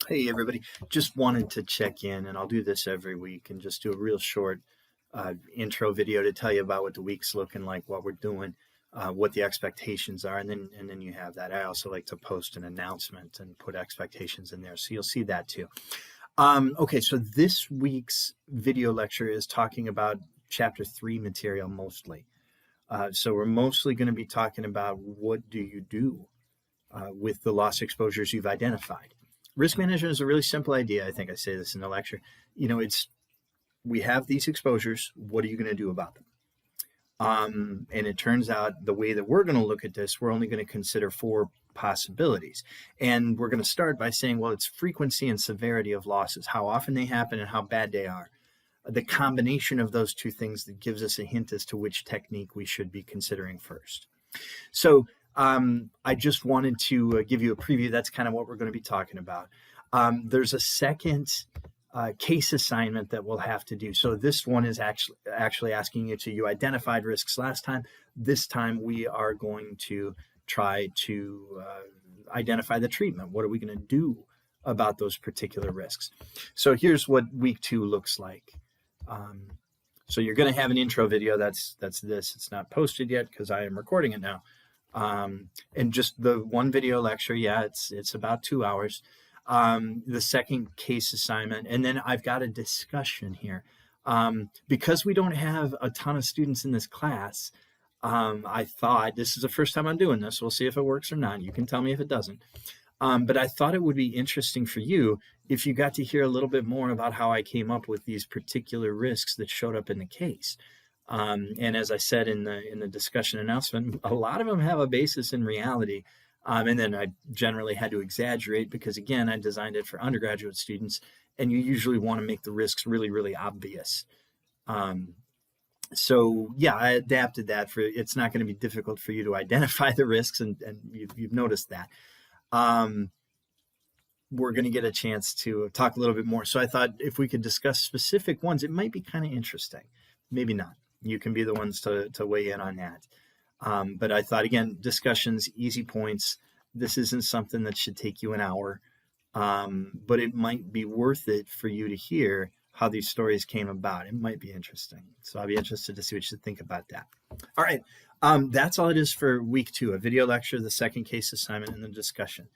Hey everybody, just wanted to check in, and I'll do this every week and just do a real short intro video to tell you about what the week's looking like, what we're doing, what the expectations are, and then you have that. I also like to post an announcement and put expectations in there, so you'll see that too. Okay, so this week's video lecture is talking about chapter 3 material mostly. So we're mostly going to be talking about what do you do with the loss exposures you've identified. Risk management is a really simple idea. I think I say this in the lecture. You know, we have these exposures. What are you going to do about them? And it turns out the way that we're going to look at this, we're only going to consider 4 possibilities. And we're going to start by saying, well, it's frequency and severity of losses, how often they happen and how bad they are. The combination of those 2 things that gives us a hint as to which technique we should be considering first. So I just wanted to give you a preview. That's kind of what we're going to be talking about. There's a second case assignment that we'll have to do. So this one is actually asking you identified risks last time. This time we are going to try to identify the treatment. What are we going to do about those particular risks? So here's what week 2 looks like. So you're going to have an intro video. That's this. It's not posted yet because I am recording it now. And just the one video lecture, yeah, it's about 2 hours. The second case assignment, and then I've got a discussion here. Because we don't have a ton of students in this class, I thought, this is the first time I'm doing this, we'll see if it works or not. You can tell me if it doesn't. But I thought it would be interesting for you if you got to hear a little bit more about how I came up with these particular risks that showed up in the case. And as I said in the discussion announcement, a lot of them have a basis in reality. And then I generally had to exaggerate because, again, I designed it for undergraduate students, and you usually want to make the risks really, really obvious. So yeah, I adapted that for, it's not going to be difficult for you to identify the risks, and you've noticed that. We're going to get a chance to talk a little bit more. So I thought if we could discuss specific ones, it might be kind of interesting. Maybe not. You can be the ones to weigh in on that. But I thought, again, discussions, easy points. This isn't something that should take you an hour, but it might be worth it for you to hear how these stories came about. It might be interesting. So I'll be interested to see what you think about that. All right. That's all it is for week 2, a video lecture, the second case assignment, and the discussion.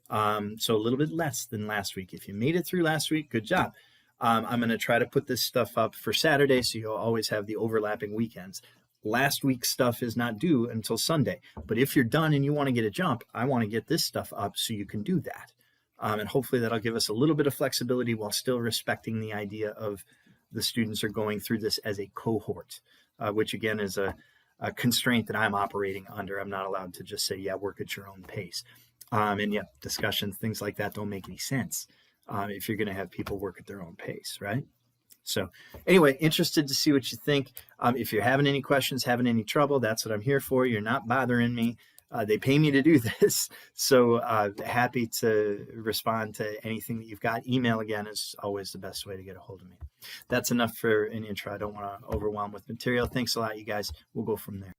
So a little bit less than last week. If you made it through last week, good job. I'm going to try to put this stuff up for Saturday, so you'll always have the overlapping weekends. Last week's stuff is not due until Sunday, but if you're done and you want to get a jump, I want to get this stuff up so you can do that. And hopefully that'll give us a little bit of flexibility while still respecting the idea of the students are going through this as a cohort, which again is a constraint that I'm operating under. I'm not allowed to just say, yeah, work at your own pace. And yeah, discussions, things like that don't make any sense if you're going to have people work at their own pace, right? So anyway, interested to see what you think. If you're having any questions, having any trouble, that's what I'm here for. You're not bothering me. They pay me to do this. So happy to respond to anything that you've got. Email, again, is always the best way to get a hold of me. That's enough for an intro. I don't want to overwhelm with material. Thanks a lot, you guys. We'll go from there.